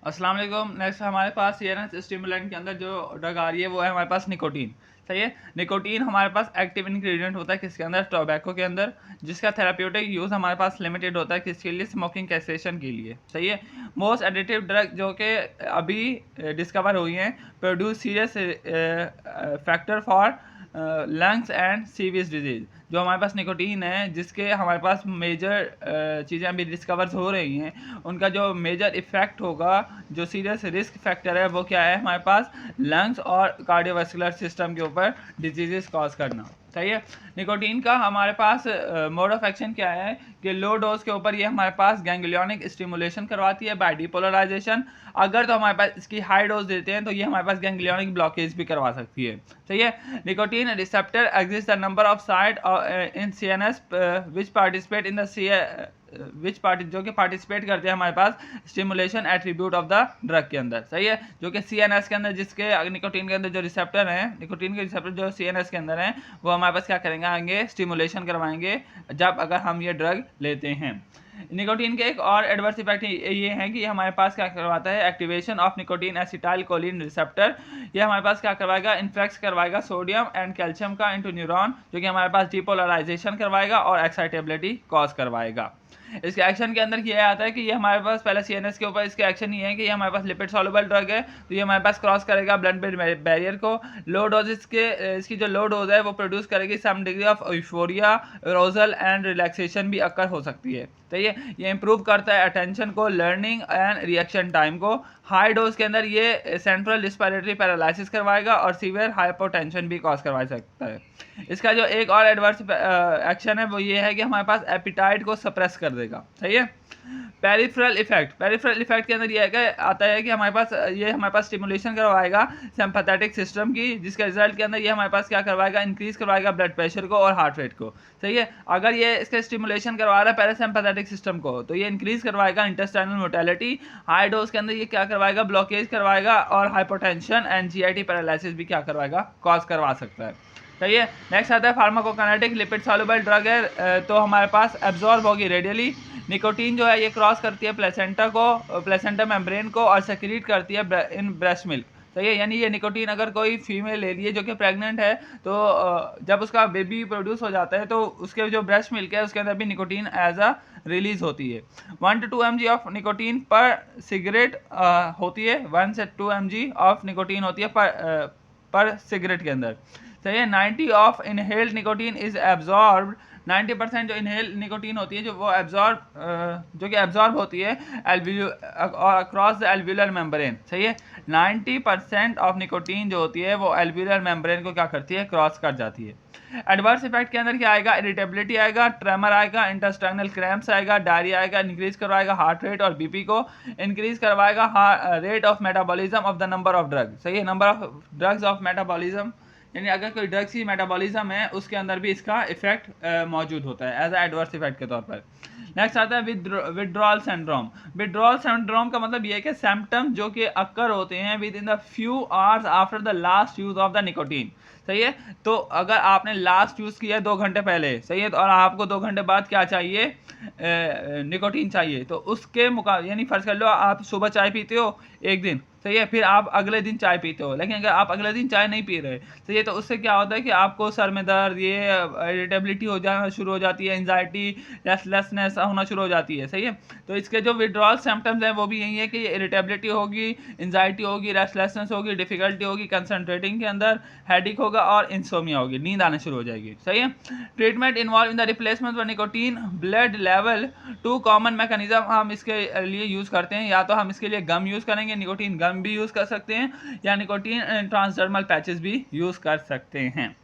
अस्सलाम वालेकुम। नेक्स्ट हमारे पास सीएनएस स्टिमुलेंट के अंदर जो ड्रग आ रही है वो है हमारे पास निकोटीन। सही है। निकोटीन हमारे पास एक्टिव इंग्रेडिएंट होता है किसके अंदर, टोबैको के अंदर, जिसका थेराप्यूटिक यूज़ हमारे पास लिमिटेड होता है किसके लिए, स्मोकिंग कैसेशन के लिए। सही है। मोस्ट एडिटिव ड्रग जो कि अभी डिस्कवर हुई हैं produce serious factor for lungs and सीवियस डिजीज। जो हमारे पास निकोटीन है जिसके हमारे पास मेजर चीज़ें अभी डिस्कवर हो रही हैं, उनका जो मेजर इफेक्ट होगा, जो सीरियस रिस्क फैक्टर है वो क्या है हमारे पास, लंग्स और कार्डियोवास्कुलर सिस्टम के ऊपर डिजीजेस कॉज करना। सही है। निकोटीन का हमारे पास मोड ऑफ एक्शन क्या है कि लो डोज के ऊपर ये हमारे पास गैंग्लियोनिक स्टिमुलेशन करवाती है बाय डिपोलराइजेशन। अगर तो हमारे पास इसकी हाई डोज देते हैं तो ये हमारे पास गैंग्लियोनिक ब्लॉकेज भी करवा सकती है। सही है। Nicotine receptor exist the number of site in CNS which participate in the जो कि पार्टिसिपेट करते हैं हमारे पास stimulation attribute of the drug के अंदर। सही है। जो कि सीएनएस के अंदर, जिसके निकोटीन के अंदर जो रिसेप्टर हैं, निकोटीन के रिसेप्टर जो सीएनएस के अंदर हैं, वो हमारे पास क्या करेंगे, आगे स्टिमुलेशन करवाएंगे जब अगर हम ये ड्रग लेते हैं। निकोटीन के एक और एडवर्स इफेक्ट ये है कि हमारे पास क्या करवाता है, activation of nicotine acetyl choline receptor. ये हमारे पास क्या करवाएगा, इन्फ्लेक्स करवाएगा सोडियम एंड कैल्शियम का इंटू न्यूरॉन, जो कि हमारे पास डिपोलराइजेशन करवाएगा और एक्साइटेबिलिटी कॉज करवाएगा। इसके एक्शन के अंदर किया आता है कि ये हमारे पास पहले सीएनएस के ऊपर इसके एक्शन ये है कि ये हमारे पास लिपिड सॉल्युबल ड्रग है, तो ये हमारे पास क्रॉस करेगा ब्लड ब्रेन बैरियर को। लो डोजेस के इसकी जो लो डोज है वो प्रोड्यूस करेगी some degree of euphoria, arousal and relaxation भी अकर हो सकती है। तो ये इंप्रूव करता है अटेंशन को, लर्निंग एंड रिएक्शन टाइम को। हाई डोज के अंदर ये सेंट्रल रिस्पिरेटरी पैरालिसिस करवाएगा और सीवियर हाइपोटेंशन भी कॉज करवा सकता है। इसका जो एक और एडवर्स एक्शन है वो ये है कि हमारे पास एपिटाइट को सप्रेस कर देगा। सही है। पेरिफेरल इफेक्ट के अंदर ये आता है कि हमारे पास स्टिमुलेशन करवाएगा सिंपैथेटिक सिस्टम की, जिसके रिजल्ट के अंदर ये हमारे पास क्या करवाएगा, इंक्रीज करवाएगा ब्लड प्रेशर को और हार्ट रेट को। सही है। अगर ये इसका स्टिमुलेशन करवा रहा है पैरासिम्पैथेटिक सिस्टम को, तो ये इंक्रीज करवाएगा इंटेस्टाइनल मोर्टेलिटी। हाई डोज के अंदर ये क्या करवाएगा, ब्लॉकेज करवाएगा और हाइपोटेंशन, एंजाइटी, पैरालिसिस भी क्या करवाएगा, कॉज करवा सकता है। सही है। नेक्स्ट आता है फार्माकोकाइनेटिक लिपिड सॉल्युबल ड्रग है, तो हमारे पास एब्जॉर्ब होगी रेडियली। निकोटीन जो है ये क्रॉस करती है प्लेसेंटा को, प्लेसेंटा मेम्ब्रेन को, और सेक्रीट करती है इन ब्रेस्ट मिल्क। सही है। यानी ये निकोटीन अगर कोई फीमेल ले लिए जो कि प्रेग्नेंट है, तो जब उसका बेबी प्रोड्यूस हो जाता है तो उसके जो ब्रेस्ट मिल्क है उसके अंदर भी निकोटीन एज अ रिलीज होती है। 1 to 2 mg ऑफ निकोटीन पर सिगरेट होती है, 1 से 2 mg ऑफ निकोटीन होती है पर सिगरेट के अंदर। सही है। 90 of inhaled nicotine is absorbed, 90% जो इनहेल निकोटीन होती है जो वो जो कि एब्जॉर्ब होती है अक्रॉस द एल्व्यूलर मेम्ब्रेन। सही है। 90% ऑफ निकोटीन जो होती है वो एल्व्यूलर मेम्ब्रेन को क्या करती है, क्रॉस कर जाती है। एडवर्स इफेक्ट के अंदर क्या आएगा, इरिटेबिलिटी आएगा, ट्रेमर आएगा, इंटेस्टाइनल क्रैम्प्स आएगा, डायरिया आएगा, इंक्रीज करवाएगा हार्ट रेट और बीपी को, इंक्रीज करवाएगा rate of metabolism of the number of drug. सही है। Number of drugs of metabolism, यानी अगर कोई ड्रग्स की मेटाबॉलिज्म है उसके अंदर भी इसका इफेक्ट मौजूद होता है एज ए एडवर्स इफेक्ट के तौर पर। नेक्स्ट आता है विड्रॉल सिंड्रोम। विड्रॉल सिंड्रोम का मतलब ये है कि सिम्टम जो कि अक्कर होते हैं with in the few hours after the last use of the nicotine. सही है। तो अगर आपने लास्ट यूज़ किया 2 घंटे पहले, सही है, तो और आपको 2 घंटे बाद क्या चाहिए, निकोटीन चाहिए, तो उसके मुकाबले, यानी फर्ज कर लो आप सुबह चाय पीते हो एक दिन, सही है, फिर आप अगले दिन चाय पीते हो, लेकिन अगर आप अगले दिन चाय नहीं पी रहे, सही है, तो उससे क्या होता है कि आपको सर में दर्द, ये इरिटेबिलिटी हो जाना शुरू हो जाती है, एंजाइटी, रेस्टलेसनेस होना शुरू हो जाती है। सही है। तो इसके जो विड्रॉल सिम्टम्स हैं वो भी यही है कि इरिटेबिलिटी होगी, एंजाइटी होगी, रेस्टलेसनेस होगी, डिफिकल्टी होगी कंसंट्रेटिंग के अंदर, हेडिक होगा और इंसोमिया होगी, नींद आना शुरू हो जाएगी। सही है। Treatment involve in the replacement of nicotine blood level. 2 common mechanism हम इसके लिए यूज़ करते हैं, या तो हम इसके लिए गम यूज़ करेंगे, निकोटीन गम भी यूज़ कर सकते हैं, या निकोटीन ट्रांसडर्मल पैचेस भी यूज़ कर सकते हैं।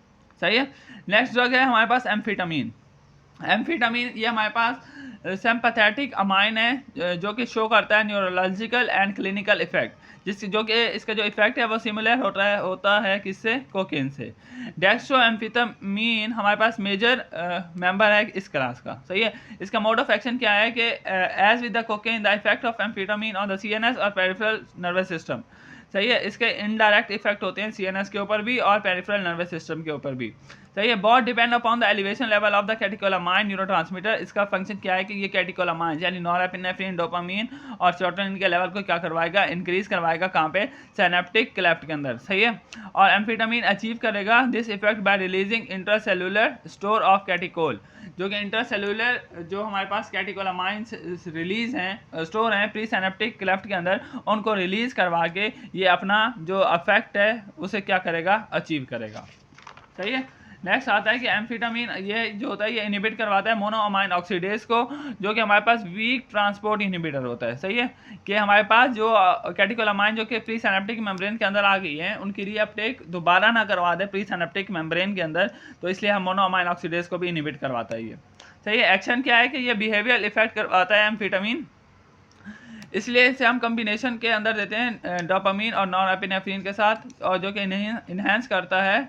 सही है। नेक्स्ट ड्रग है हमारे पास एम्फेटामिन। ये हमारे पास सिंपैथेटिक अमाइन है जो कि शो करता है न्यूरोलॉजिकल एंड क्लिनिकल इफेक्ट, जो कि इसका जो इफेक्ट है वो सिमिलर होता है किससे, कोकेन से। डेक्स्ट्रोएम्फेटामिन हमारे पास मेजर मेंबर है इस क्लास का। सही है। इसका मोड ऑफ एक्शन क्या है कि as with the cocaine the effect of amphetamine on the CNS और पेरिफेरल नर्वस सिस्टम। सही है। इसके इनडायरेक्ट इफेक्ट होते हैं सीएनएस के ऊपर भी और पेरिफेरल नर्वस सिस्टम के ऊपर भी। सही है। बहुत depend upon the elevation level of the catecholamine neurotransmitter. इसका फंक्शन क्या है कि ये कैटेकोलामाइन यानी नॉरएपिनेफ्रिन, डोपामीन और सेरोटोनिन के लेवल को क्या करवाएगा, इंक्रीज करवाएगा। कहाँ पे, सिनेप्टिक क्लेफ्ट के अंदर। सही है। और एम्फेटामिन अचीव करेगा this effect by releasing intracellular store of catechol, जो कि इंट्रासेलुलर जो हमारे पास कैटेकोलामाइन रिलीज हैं, स्टोर हैं प्री सिनेप्टिक क्लेफ्ट के अंदर, उनको रिलीज करवा के ये अपना जो अफेक्ट है उसे क्या करेगा, अचीव करेगा। सही है। नेक्स्ट आता है कि एम्फेटामिन ये जो होता है ये इनिबिट करवाता है मोनोअमाइन ऑक्सीडेज को, जो कि हमारे पास वीक ट्रांसपोर्ट इनिबिटर होता है। सही है कि हमारे पास जो कैटेकोलामाइन जो कि प्री सिनेप्टिक मेम्ब्रेन के अंदर आ गई है, उनकी रीअपटेक दोबारा ना करवा दे प्री सिनेप्टिक मेम्ब्रेन के अंदर, तो इसलिए हम मोनोअमाइन ऑक्सीडेज को भी इनिबिट करवाता है ये। सही है। एक्शन क्या है कि ये बिहेवियल इफेक्ट करवाता है एम्फेटामिन, इसलिए इसे हम कम्बिनेशन के अंदर देते हैं डोपामीन और नॉरएपिनेफ्रिन के साथ, और जो कि इन्हेंस करता है,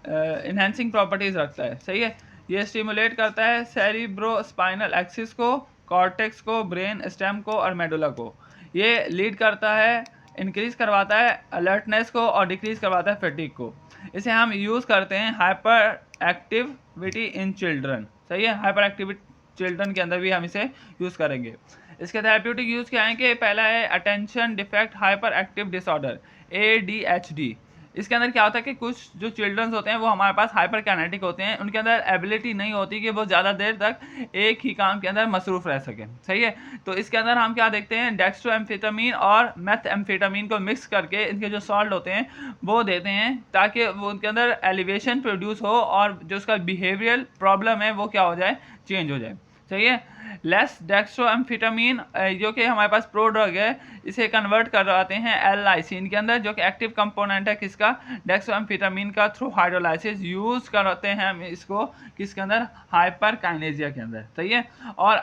इन्हेंसिंग प्रॉपर्टीज रखता है। सही है। ये स्टिमुलेट करता है सेरिब्रोस्पाइनल एक्सिस को, कॉर्टेक्स को, ब्रेन स्टेम को और मेडुला को। ये लीड करता है, इंक्रीज करवाता है अलर्टनेस को और डिक्रीज करवाता है फैटिग को। इसे हम यूज़ करते हैं हाइपर एक्टिविटी इन चिल्ड्रन। सही है। हाइपर एक्टिविटी चिल्ड्रन के अंदर भी हम इसे यूज़ करेंगे। इसके थेरेप्यूटिक यूज़ क्या है कि पहला है attention defect hyper active disorder, ADHD। इसके अंदर क्या होता है कि कुछ जो चिल्ड्रंस होते हैं वो हमारे पास हाइपर कैनेटिक होते हैं, उनके अंदर एबिलिटी नहीं होती कि वो ज़्यादा देर तक एक ही काम के अंदर मसरूफ रह सकें। सही है। तो इसके अंदर हम क्या देखते हैं, डेक्स्ट्रोएम्फेटामिन और मेथएम्फेटामिन को मिक्स करके इनके जो सॉल्ट होते हैं वो देते हैं, ताकि वो उनके अंदर एलिवेशन प्रोड्यूस हो और जो उसका बिहेवियरल प्रॉब्लम है वो क्या हो जाए, चेंज हो जाए। सही है। लेस डेक्स्ट्रोएम्फेटामिन जो कि हमारे पास प्रो ड्रग है, इसे कन्वर्ट करवाते हैं L-लाइसिन के अंदर, जो कि एक्टिव कंपोनेंट है किसका, डेक्स्ट्रोएम्फेटामिन का। थ्रू हाइड्रोलाइसिस यूज़ करते हैं हम इसको किसके अंदर, हाइपर काइनेजिया के अंदर। सही है। और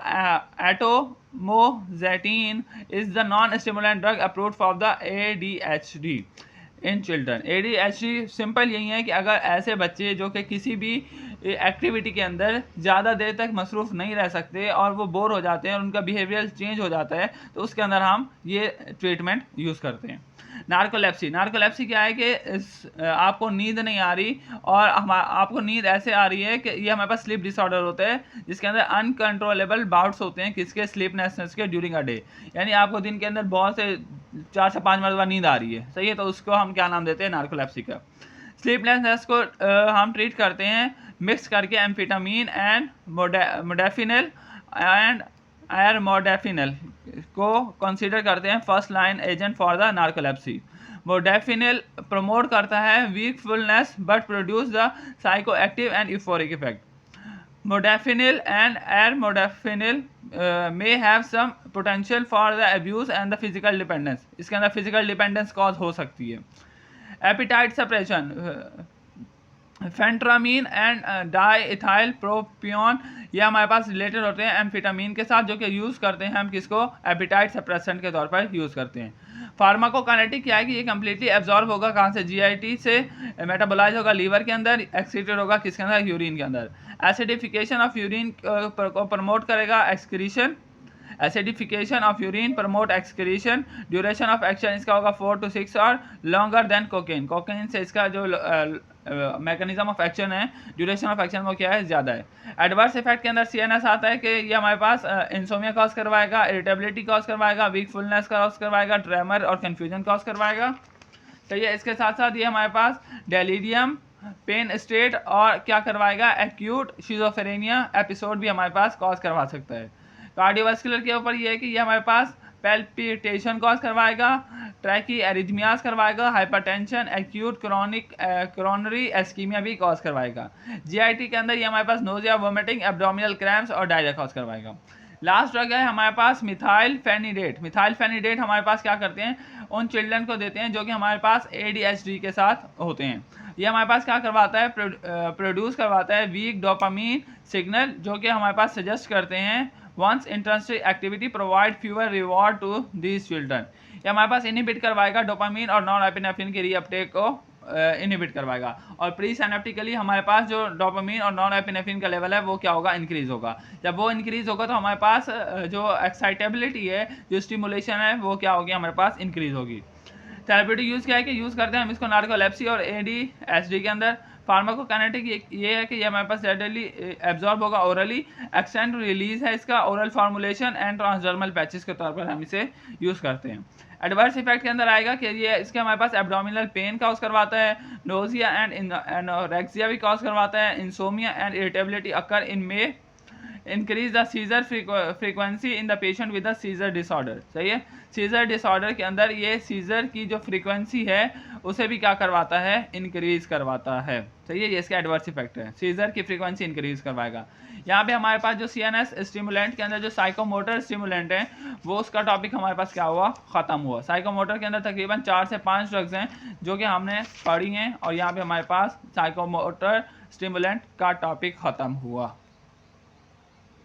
atomoxetine is the non stimulant drug approved for the ADHD in children. ADHD simple यही है कि अगर ऐसे बच्चे जो कि किसी भी एक्टिविटी के अंदर ज़्यादा देर तक मसरूफ़ नहीं रह सकते और वो बोर हो जाते हैं और उनका बिहेवियर चेंज हो जाता है, तो उसके अंदर हम ये ट्रीटमेंट यूज़ करते हैं। नार्कोलेप्सी। नार्कोलेप्सी क्या है कि आपको नींद नहीं आ रही और आपको नींद ऐसे आ रही है कि ये हमारे पास स्लीप डिसऑर्डर होता है, जिसके अंदर अनकंट्रोलेबल बाउट्स होते हैं किसके, स्लीपनेसनेस के ड्यूरिंग अ डे। यानी आपको दिन के अंदर बहुत से 4 से 5 मरतबा नींद आ रही है। सही है। तो उसको हम क्या नाम देते हैं, नार्कोलेप्सी का। स्लीपलेसनेस को हम ट्रीट करते हैं मिक्स करके amphetamine and modafinil and armodafinil को कंसीडर करते हैं first line agent for the narcolepsy. Modafinil promote करता है wakefulness but produce the psycho active and euphoric effect. Modafinil and armodafinil may have some potential for the abuse and the physical dependence। इसके अंदर physical dependence cause हो सकती है। Appetite suppression, फेंट्रामीन and diethyl प्रोपियोन, ये हमारे पास related होते हैं amphetamine के साथ, जो कि यूज़ करते हैं हम किसको, एपिटाइट सप्रेसेंट के तौर पर यूज़ करते हैं। फार्माकोकाइनेटिक क्या है कि ये कम्प्लीटली एब्जॉर्ब होगा कहाँ से, GIT से मेटाबोलाइज होगा लीवर के अंदर, एक्सक्रीटेड होगा किसके अंदर, यूरिन के अंदर। एसिडिफिकेशन ऑफ यूरिन को प्रमोट करेगा excretion, acidification of urine promote excretion. Duration of action इसका होगा 4 to 6 और लॉन्गर देन कोकेन। कोकेन से इसका जो मैकेनिज्म ऑफ एक्शन है, ड्यूरेशन ऑफ एक्शन वो क्या है, ज़्यादा है। एडवर्स इफेक्ट के अंदर CNS आता है कि ये हमारे पास इंसोमिया कॉज करवाएगा, इरिटेबिलिटी कॉज करवाएगा, वीकफुलनेस कॉज करवाएगा, ट्रेमर और कन्फ्यूजन कॉज करवाएगा। तो ये इसके साथ साथ ये हमारे पास डेलीरियम, पेन स्टेट और क्या करवाएगा, एक्यूट शिज़ोफ्रेनिया एपिसोड भी हमारे पास कॉज करवा सकता है। कार्डियोवास्कुलर के ऊपर ये है कि ये हमारे पास पैल्पिटेशन कॉज करवाएगा, ट्रैकी एरिथमियाज करवाएगा, हाइपरटेंशन, एक्यूट कोरोनरी एस्कीमिया भी कॉज करवाएगा। GIT के अंदर ये हमारे पास नोजिया, वोमिटिंग, एब्डोमिनल क्रैम्प्स और डायरिया कॉज करवाएगा। लास्ट ड्रग है हमारे पास मिथाइल फेनिडेट। मिथाइल फेनिडेट हमारे पास क्या करते हैं, उन चिल्ड्रन को देते हैं जो कि हमारे पास ADHD के साथ होते हैं। ये हमारे पास क्या करवाता है, प्रोड्यूस करवाता है वीक डोपामीन सिग्नल, जो कि हमारे पास सजेस्ट करते हैं once interesting activity provide fewer reward to these children. ये हमारे पास इनहिबिट करवाएगा डोपामीन और नॉरएपिनेफ्रिन की रीअपटेक को इनहिबिट करवाएगा। और प्री सिनेप्टिकली हमारे पास जो डोपामीन और नॉरएपिनेफ्रिन का लेवल है वो क्या होगा, इंक्रीज होगा। जब वो इंक्रीज होगा तो हमारे पास जो एक्साइटेबिलिटी है, जो स्टिमुलेशन है, वो क्या होगी, हमारे पास इंक्रीज होगी। थेरेप्यूटिक यूज़ क्या है कि यूज़ करते हैं हम इसको नार्कोलेप्सी और ADHD के अंदर। फार्माकोकाइनेटिक ये है कि ये हमारे पास रेडली एब्जॉर्ब होगा ओरली, एक्सटेंड रिलीज है इसका oral formulation and transdermal patches के तौर पर हम इसे यूज़ करते हैं। एडवर्स इफेक्ट के अंदर आएगा कि ये इसके हमारे पास एब्डोमिनल पेन कॉज करवाता है, नोजिया एंड एनोरेक्सिया भी कॉज करवाता है, insomnia and irritability occur in may increase the seizure frequency in the patient with the seizure disorder. सही है, सीजर डिसऑर्डर के अंदर ये सीजर की जो फ्रीक्वेंसी है उसे भी क्या करवाता है, इंक्रीज करवाता है। सही है, ये इसका एडवर्स इफेक्ट है, सीजर की फ्रीक्वेंसी इंक्रीज करवाएगा। यहाँ पे हमारे पास जो CNS स्टिमुलेंट के अंदर जो साइकोमोटर स्टिमुलेंट है वो उसका टॉपिक हमारे पास क्या हुआ, ख़त्म हुआ। साइकोमोटर के अंदर तकरीबन 4 से 5 ड्रग्स हैं जो कि हमने पढ़ी हैं और यहाँ पे हमारे पास साइकोमोटर स्टिमुलेंट का टॉपिक ख़त्म हुआ।